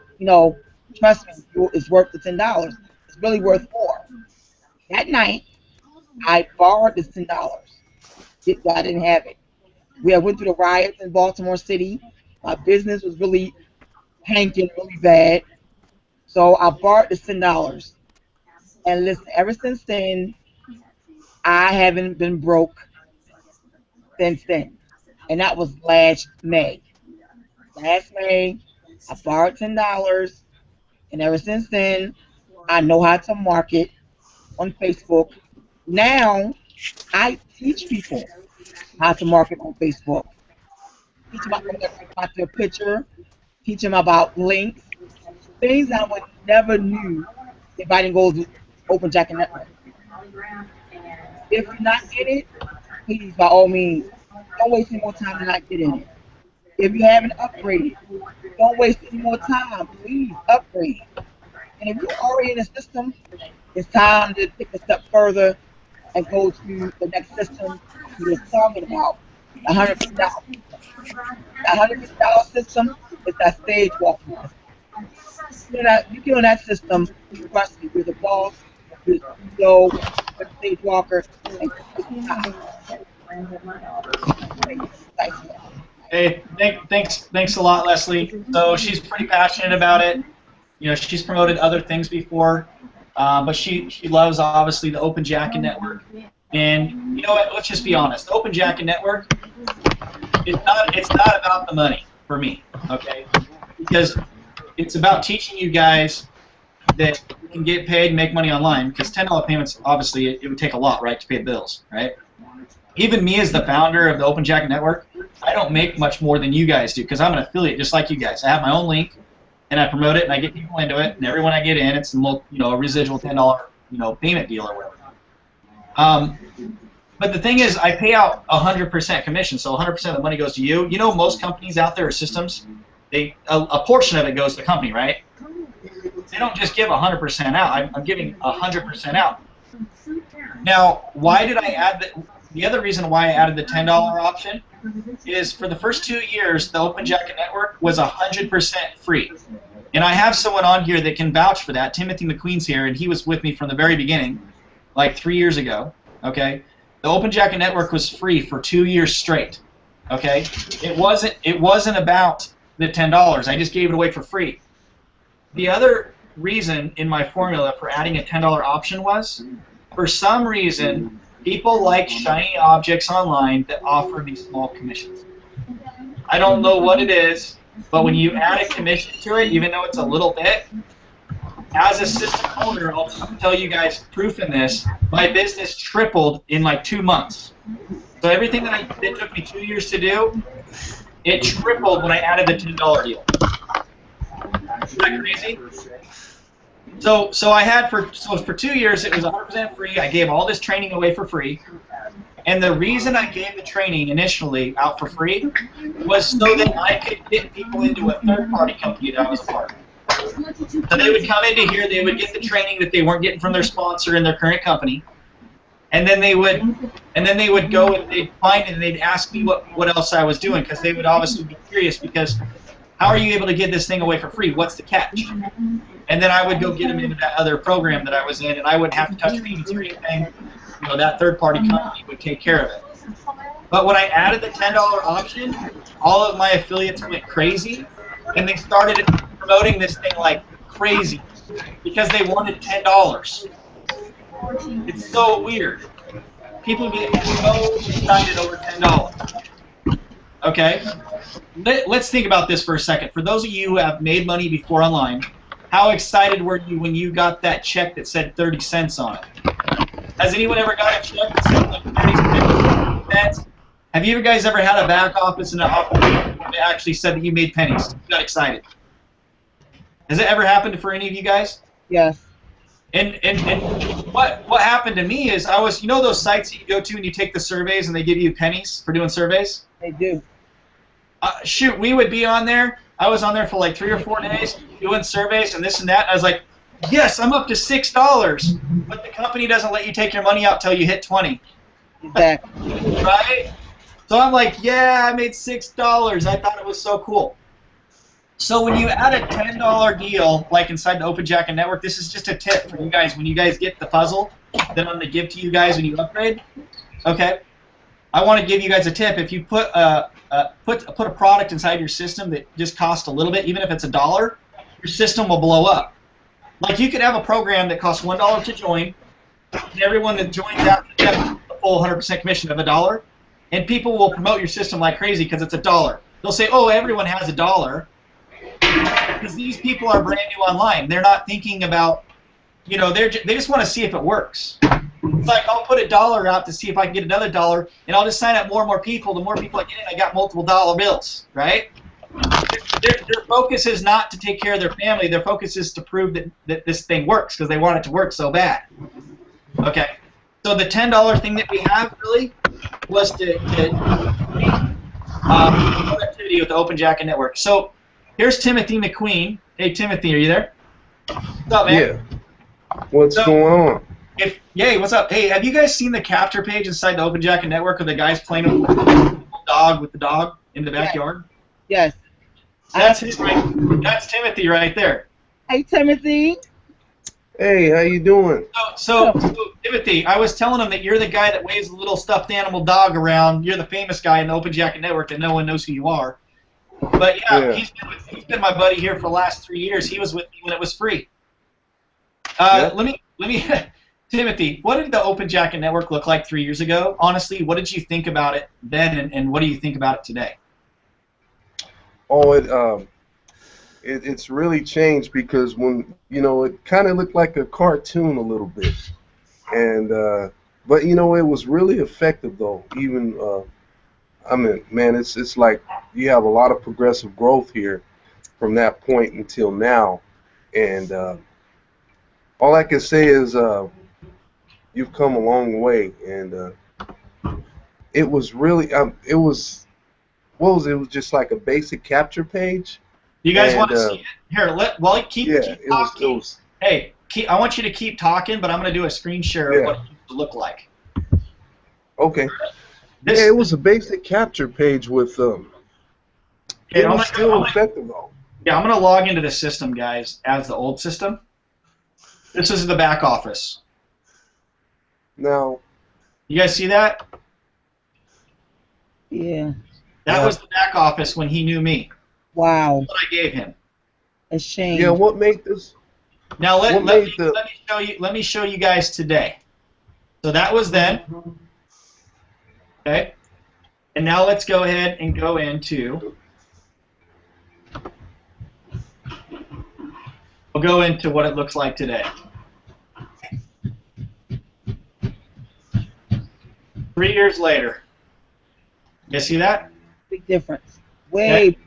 S3: trust me, it's worth the $10. It's really worth more. That night, I borrowed this $10. I didn't have it. We went through the riots in Baltimore City. My business was really hanking really bad. So I borrowed this $10. And listen, ever since then, I haven't been broke since then. And that was last May. Last May, I borrowed $10. And ever since then, I know how to market on Facebook. Now, I teach people how to market on Facebook. teach them about their picture, teach them about links, things I would never knew if I didn't go to Open Jacket Network. If you're not in it, please, by all means, don't waste any more time to not get in it. If you haven't upgraded, don't waste any more time. Please upgrade. And if you're already in the system, it's time to take a step further and go to the next system we were talking about, the $150. The $150 system is that stage walking system. You get on that system, trust me, you're the boss, you're the CEO, you're the stage walker, and Tyson.
S1: Hey, thanks a lot, Leslie. So she's pretty passionate about it. You know, she's promoted other things before, but she loves obviously the Open Jacket Network. And you know what? Let's just be honest. The Open Jacket Network, it's not about the money for me, okay? Because it's about teaching you guys that you can get paid and make money online. Because $10 payments, obviously, it would take a lot, right, to pay the bills, right? Even me as the founder of the Open Jacket Network, I don't make much more than you guys do because I'm an affiliate just like you guys. I have my own link, and I promote it, and I get people into it, and everyone I get in, it's a residual $10 payment deal or whatever. But the thing is, I pay out 100% commission, so 100% of the money goes to you. You know, most companies out there are systems. A portion of it goes to the company, right? They don't just give 100% out. I'm giving 100% out. Now, why did I add the other reason why I added the $10 option is for the first 2 years, the Open Jacket Network was 100% free. And I have someone on here that can vouch for that. Timothy McQueen's here, and he was with me from the very beginning, like 3 years ago. Okay, the Open Jacket Network was free for 2 years straight. Okay, it wasn't about the $10. I just gave it away for free. The other reason in my formula for adding a $10 option was, for some reason, people like shiny objects online that offer these small commissions. I don't know what it is, but when you add a commission to it, even though it's a little bit, as a system owner, I'll tell you guys proof in this, my business tripled in like 2 months. So everything that took me 2 years to do, it tripled when I added the $10 deal. Isn't that crazy? So for 2 years it was 100% free. I gave all this training away for free, and the reason I gave the training initially out for free was so that I could get people into a third-party company that I was a part of. So they would come into here, they would get the training that they weren't getting from their sponsor in their current company, and then they would go and they'd find it and they'd ask me what else I was doing, because they would obviously be curious, because how are you able to get this thing away for free? What's the catch? And then I would go get them into that other program that I was in, and I wouldn't have to touch fees or anything. You know, that third-party company would take care of it. But when I added the $10 option, all of my affiliates went crazy, and they started promoting this thing like crazy because they wanted $10. It's so weird. People get so excited over $10. Okay? Let's think about this for a second. For those of you who have made money before online, how excited were you when you got that check that said 30 cents on it? Has anyone ever got a check that said like 30 cents? Have you guys ever had a back office and an office that actually said that you made pennies? You got excited. Has it ever happened for any of you guys?
S3: Yes.
S1: And what happened to me is I was, you know those sites that you go to and you take the surveys and they give you pennies for doing surveys?
S3: They do.
S1: Shoot, we would be on there. I was on there for like 3 or 4 days doing surveys and this and that. And I was like, yes, I'm up to $6, but the company doesn't let you take your money out till you hit 20.
S3: Exactly.
S1: Right? So I'm like, yeah, I made $6. I thought it was so cool. So when you add a $10 deal, like inside the Open Jacket Network, this is just a tip for you guys. When you guys get the puzzle that I'm going to give to you guys when you upgrade, okay? I want to give you guys a tip. If you put a product inside your system that just costs a little bit, even if it's $1, your system will blow up. Like you could have a program that costs $1 to join, and everyone that joins out gets a full 100% commission of $1, and people will promote your system like crazy because it's $1. They'll say, oh, everyone has $1. Because these people are brand new online. They're not thinking about, you know, they just want to see if it works. It's like I'll put $1 out to see if I can get another $1, and I'll just sign up more and more people. The more people I get in, I got multiple dollar bills, right? Their focus is not to take care of their family. Their focus is to prove that this thing works because they want it to work so bad. Okay. So the $10 thing that we have really was to productivity with the Open Jacket Network. So here's Timothy McQueen. Hey, Timothy, are you there? What's up, man?
S6: Yeah. What's going on?
S1: Yay, what's up? Hey, have you guys seen the capture page inside the Open Jacket Network of the guys playing with the dog in the backyard?
S3: Yes.
S1: That's That's Timothy right there.
S3: Hey, Timothy.
S6: Hey, how you doing?
S1: So, Timothy, I was telling him that you're the guy that waves the little stuffed animal dog around. You're the famous guy in the Open Jacket Network that no one knows who you are. But yeah. He's been my buddy here for the last 3 years. He was with me when it was free. Let me, Timothy, what did the Open Jacket Network look like 3 years ago? Honestly, what did you think about it then, and what do you think about it today?
S6: Oh, it's really changed because when it kind of looked like a cartoon a little bit, and but it was really effective though. Even I mean, man, it's like you have a lot of progressive growth here from that point until now, and all I can say is you've come a long way, and it was really it was just like a basic capture page.
S1: You guys want to see it? Here, keep talking. Hey, I want you to keep talking, but I'm going to do a screen share of what it used to look like.
S6: Okay. It was a basic capture page with it was still effective though.
S1: Yeah, I'm going to log into the system, guys, as the old system. This is the back office.
S6: Now,
S1: you guys see that?
S3: Yeah.
S1: That was the back office when he knew me.
S3: Wow.
S1: That's what I gave him.
S3: A shame.
S6: Yeah, what made this?
S1: Now let me show you guys today. So that was then. Okay. And now let's go ahead and go into. We'll go into what it looks like today. 3 years later. You see that?
S3: Big difference. Way.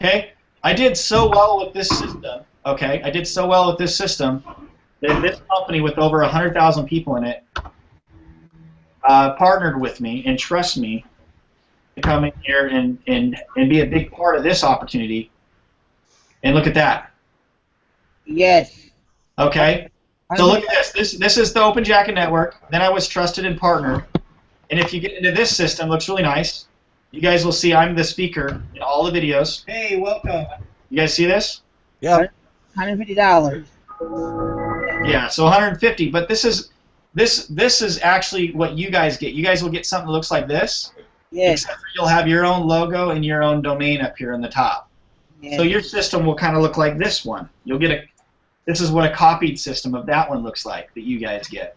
S1: Okay. I did so well with this system. Okay. I did so well with this system that this company with over 100,000 people in it partnered with me and trust me to come in here and be a big part of this opportunity. And look at that.
S3: Yes.
S1: Okay. So look at this. This is the Open Jacket Network. Then I was trusted and partnered. And if you get into this system, it looks really nice. You guys will see I'm the speaker in all the videos. Hey, welcome. You guys see this?
S4: Yeah.
S3: $150.
S1: Yeah, so 150. But this is actually what you guys get. You guys will get something that looks like this.
S3: Yes.
S1: Except for you'll have your own logo and your own domain up here in the top.
S3: Yes.
S1: So your system will kind of look like this one. You'll get this is what a copied system of that one looks like that you guys get.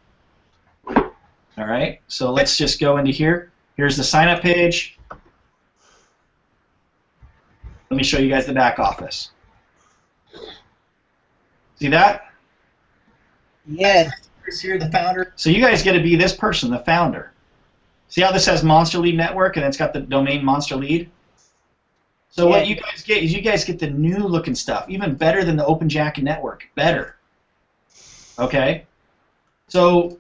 S1: All right, so let's just go into here. Here's the sign-up page. Let me show you guys the back office. See that?
S3: Yes.
S1: Here, the founder. So you guys get to be this person, the founder. See how this has Monster Lead Network and it's got the domain Monster Lead? So what you guys get is you guys get the new looking stuff, even better than the Open Jacket Network. Better. Okay? So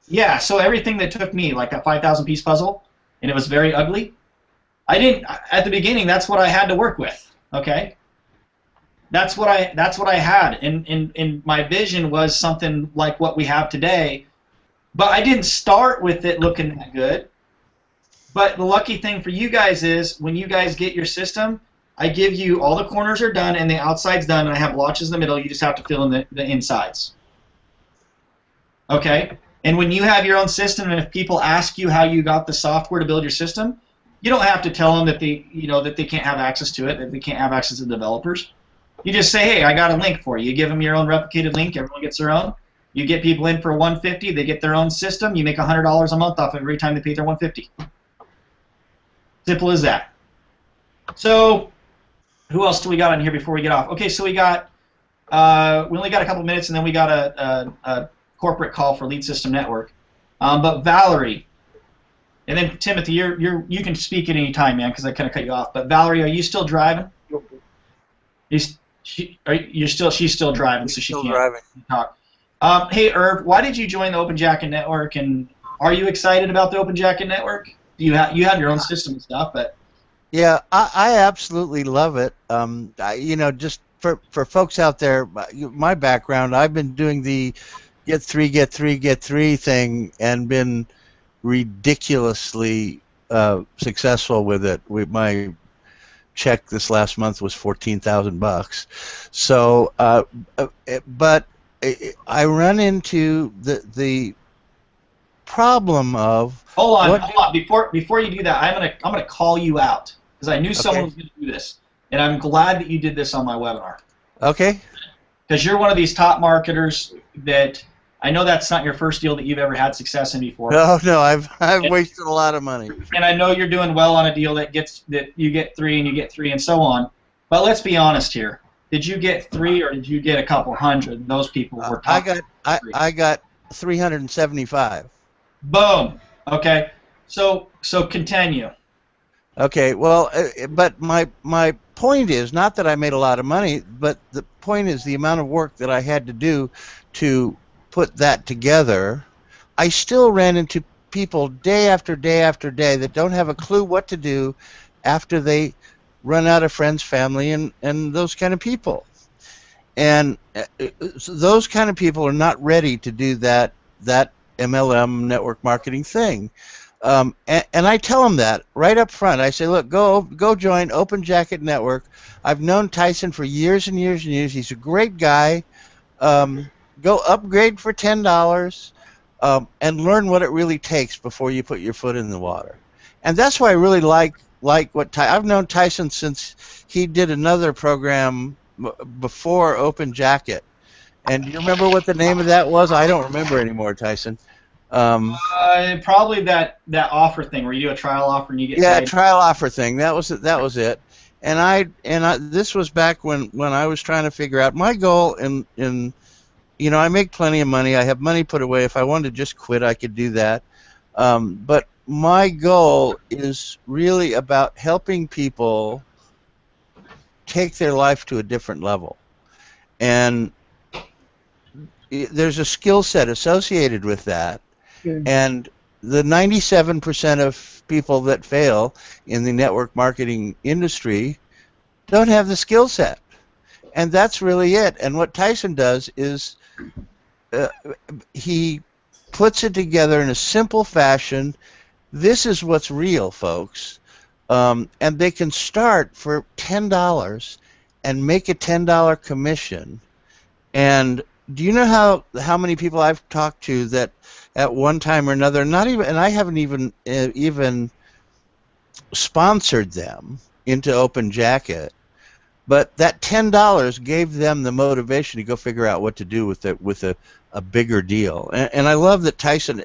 S1: yeah, so everything that took me, like that 5,000 piece puzzle, and it was very ugly, at the beginning, that's what I had to work with, okay? That's what I had, and my vision was something like what we have today, but I didn't start with it looking that good. But the lucky thing for you guys is when you guys get your system, I give you all the corners are done and the outside's done, and I have blotches in the middle. You just have to fill in the insides. Okay? And when you have your own system, and if people ask you how you got the software to build your system, you don't have to tell them that they can't have access to it, that they can't have access to the developers. You just say, hey, I got a link for you. You give them your own replicated link. Everyone gets their own. You get people in for $150. They get their own system. You make $100 a month off every time they pay their $150. Simple as that. So, who else do we got on here before we get off? Okay, so we only got a couple minutes, and then we got a corporate call for Lead System Network. But Valerie, and then Timothy, you can speak at any time, man, because I kind of cut you off. But Valerie, are you still driving? She's still driving, so she
S4: Still
S1: can't
S4: driving.
S1: talk. Hey, Irv, why did you join the Open Jacket Network, and are you excited about the Open Jacket Network? You have your own system and stuff, but
S4: Yeah, I absolutely love it. Just for folks out there, my background, I've been doing the get three thing and been ridiculously successful with it. My check this last month was $14,000. So, but I run into the problem of
S1: hold on. Before you do that, I'm gonna call you out because I knew someone was gonna do this, and I'm glad that you did this on my webinar.
S4: Okay.
S1: Because you're one of these top marketers that I know that's not your first deal that you've ever had success in before.
S4: No, I've wasted a lot of money.
S1: And I know you're doing well on a deal that you get 3 and you get 3 and so on. But let's be honest here. Did you get 3 or did you get a couple hundred? Those people were top.
S4: I got 375.
S1: Boom. Okay. So continue.
S4: Okay. Well, but my point is not that I made a lot of money, but the point is the amount of work that I had to do to put that together. I still ran into people day after day after day that don't have a clue what to do after they run out of friends, family, and those kind of people. And those kind of people are not ready to do that MLM network marketing thing. And I tell them that right up front. I say, look, go join Open Jacket Network. I've known Tyson for years and years and years. He's a great guy. Go upgrade for $10 and learn what it really takes before you put your foot in the water. And that's why I really like what I've known Tyson since he did another program before Open Jacket. And do you remember what the name of that was? I don't remember anymore, Tyson.
S1: Probably that offer thing where you do a trial offer and you get paid.
S4: Trial offer thing. That was it. And I this was back when I was trying to figure out my goal in I make plenty of money. I have money put away. If I wanted to just quit, I could do that. But my goal is really about helping people take their life to a different level. And there's a skill set associated with that. And the 97% of people that fail in the network marketing industry don't have the skill set. And that's really it. And what Tyson does is he puts it together in a simple fashion. This is what's real, folks. And they can start for $10 and make a $10 commission. And do you know how many people I've talked to that at one time or another, and I haven't even sponsored them into Open Jacket, but that $10 gave them the motivation to go figure out what to do with a bigger deal. And I love that Tyson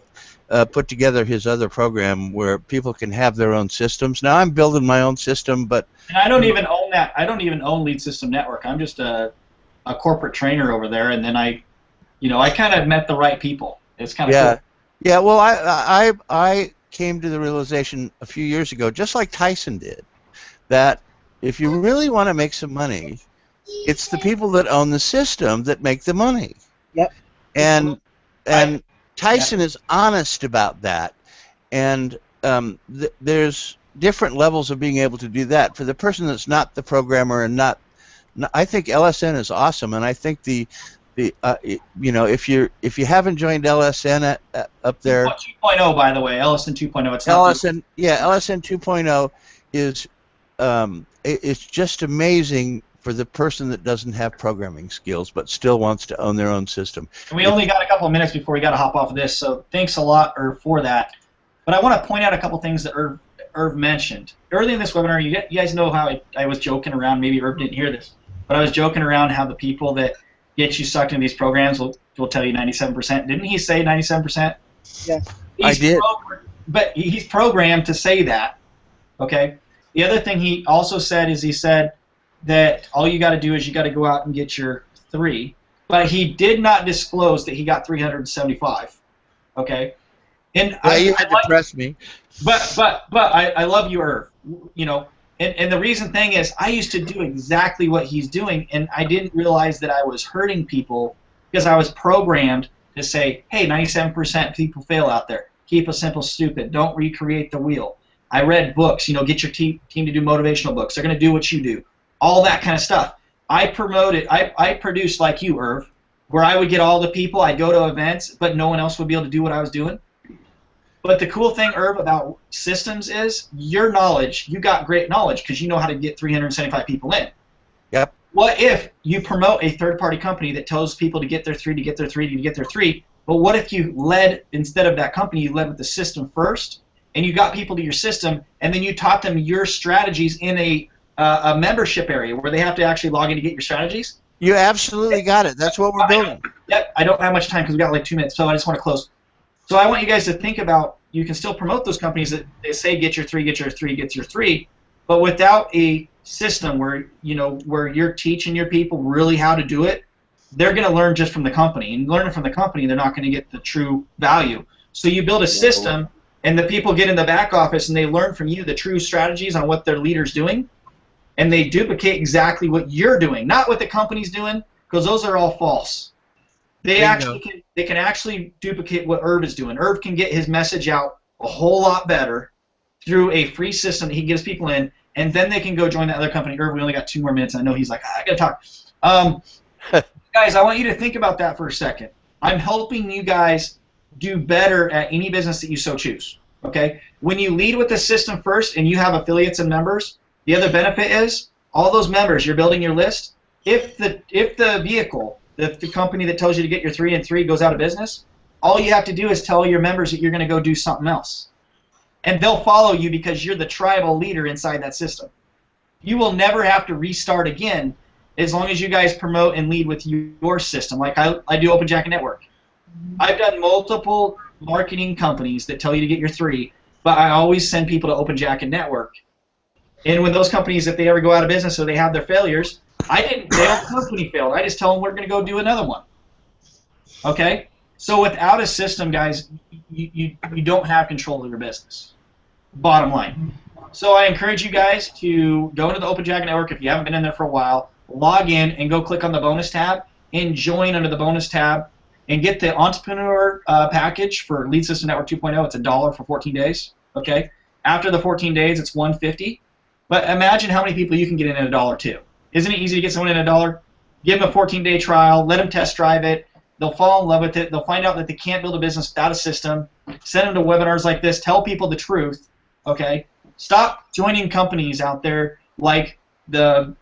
S4: put together his other program where people can have their own systems. Now I'm building my own system, but
S1: and I don't even own that. I don't even own Lead System Network. I'm just a corporate trainer over there, and then I kind of met the right people. It's kind of cool.
S4: Yeah. Well, I came to the realization a few years ago, just like Tyson did, that if you really want to make some money, it's the people that own the system that make the money.
S3: Yep.
S4: And Tyson is honest about that, and there's different levels of being able to do that. For the person that's not the programmer and I think LSN is awesome, and I think if you haven't joined LSN up there,
S1: 2.0 by the way, LSN 2.0. It's not
S4: LSN. Yeah, LSN 2.0 is it's just amazing for the person that doesn't have programming skills but still wants to own their own system.
S1: And we only got a couple of minutes before we got to hop off of this, so thanks a lot, Irv, for that. But I want to point out a couple things that Irv mentioned early in this webinar. You guys know how I was joking around. Maybe Irv didn't hear this, but I was joking around how the people that get you sucked into these programs will tell you 97%. Didn't he say 97%?
S3: Yes.
S4: I did.
S1: But he's programmed to say that. Okay. The other thing he also said is he said that all you got to do is you got to go out and get your 3. but he did not disclose that he got 375. Okay, and
S4: Yeah, you had to press me.
S1: But I love you, Irv. You know, and the reason thing is I used to do exactly what he's doing, and I didn't realize that I was hurting people because I was programmed to say, hey, 97% people fail out there. Keep it simple, stupid. Don't recreate the wheel. I read books. You know, get your team to do motivational books. They're going to do what you do. All that kind of stuff. I produced like you, Irv, where I would get all the people. I'd go to events, but no one else would be able to do what I was doing. But the cool thing, Irv, about systems is your knowledge. You got great knowledge because you know how to get 375 people in.
S4: Yep.
S1: What if you promote a third-party company that tells people to get their 3, to get their 3, to get their 3, but what if you led, instead of that company, you led with the system first, and you got people to your system, and then you taught them your strategies in a membership area where they have to actually log in to get your strategies?
S4: You absolutely got it. That's what we're building.
S1: Yep. I don't have much time because we've got like 2 minutes, so I just want to close. So I want you guys to think about, you can still promote those companies that they say get your 3, get your 3, get your 3, but without a system where, you know, where you're teaching your people really how to do it, they're going to learn just from the company. And learning from the company, they're not going to get the true value. So you build a system, and the people get in the back office, and they learn from you the true strategies on what their leader's doing, and they duplicate exactly what you're doing, not what the company's doing, because those are all false. They can actually duplicate what Irv is doing. Irv can get his message out a whole lot better through a free system that he gives people in, and then they can go join that other company. Irv, we only got 2 more minutes. I know he's like, I gotta talk. Guys, I want you to think about that for a second. I'm helping you guys do better at any business that you so choose. Okay? When you lead with the system first and you have affiliates and members, the other benefit is all those members, you're building your list. If the vehicle, the company that tells you to get your 3 and 3 goes out of business, all you have to do is tell your members that you're going to go do something else. And they'll follow you because you're the tribal leader inside that system. You will never have to restart again as long as you guys promote and lead with your system. Like I do Open Jacket Network. I've done multiple marketing companies that tell you to get your 3, but I always send people to Open Jacket Network. And when those companies, if they ever go out of business or they have their failures, I didn't fail, the company failed. I just tell them we're going to go do another one. Okay? So without a system, guys, you don't have control of your business. Bottom line. So I encourage you guys to go into the Open Jacket Network if you haven't been in there for a while, log in and go click on the bonus tab and join under the bonus tab and get the entrepreneur package for Lead System Network 2.0. It's $1 for 14 days. Okay? After the 14 days, it's $150. But imagine how many people you can get in at $1 too. Isn't it easy to get someone in $1? Give them a 14-day trial. Let them test drive it. They'll fall in love with it. They'll find out that they can't build a business without a system. Send them to webinars like this. Tell people the truth. Okay? Stop joining companies out there like the,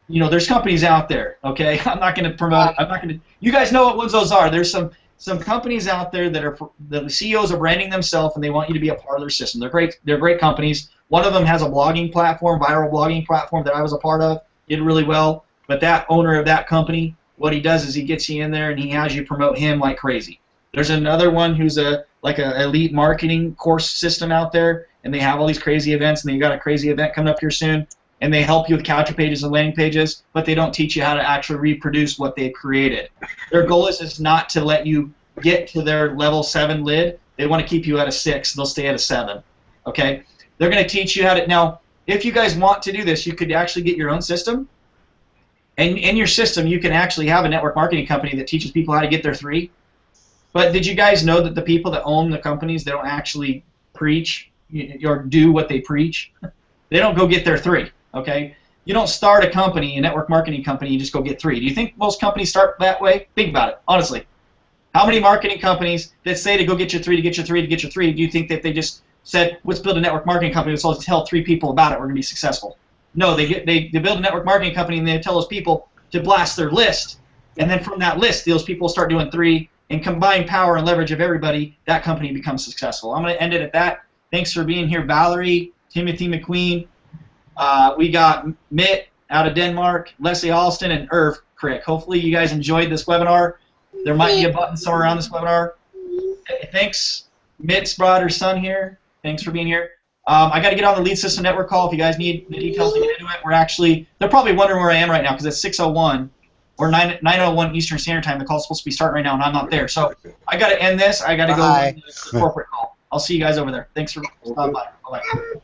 S1: you know, there's companies out there. Okay? I'm not going to promote. I'm not going to. You guys know what ones those are. There's some companies out there that are the CEOs are branding themselves and they want you to be a part of their system. They're great. They're great companies. One of them has a blogging platform, viral blogging platform that I was a part of. Did really well. But that owner of that company, what he does is he gets you in there and he has you promote him like crazy. There's another one who's like a elite marketing course system out there, and they have all these crazy events, and they got a crazy event coming up here soon, and they help you with capture pages and landing pages, but they don't teach you how to actually reproduce what they've created. Their goal is not to let you get to their level 7 lid. They want to keep you at a 6. They'll stay at a 7. Okay? They're going to teach you how to. Now, if you guys want to do this, you could actually get your own system. And in your system, you can actually have a network marketing company that teaches people how to get their 3. But did you guys know that the people that own the companies, they don't actually preach or do what they preach? They don't go get their 3, okay? You don't start a company, a network marketing company, you just go get 3. Do you think most companies start that way? Think about it, honestly. How many marketing companies that say to go get your 3, to get your 3, to get your 3, do you think that they just said, let's build a network marketing company, so let's tell 3 people about it, we're going to be successful? No, they build a network marketing company and they tell those people to blast their list, and then from that list, those people start doing 3, and combine power and leverage of everybody, that company becomes successful. I'm going to end it at that. Thanks for being here, Valerie, Timothy McQueen. We got Mitt out of Denmark, Leslie Alston, and Irv Crick. Hopefully you guys enjoyed this webinar. There might be a button somewhere around this webinar. Thanks. Mitt's brought her son here. Thanks for being here. I got to get on the Lead System Network call if you guys need the details to get into it. They're probably wondering where I am right now because it's 6:01. or 9:01 Eastern Standard Time. The call's supposed to be starting right now, and I'm not there. So I got to end this. I got to go to the corporate call. I'll see you guys over there. Thanks for stopping by. Bye-bye.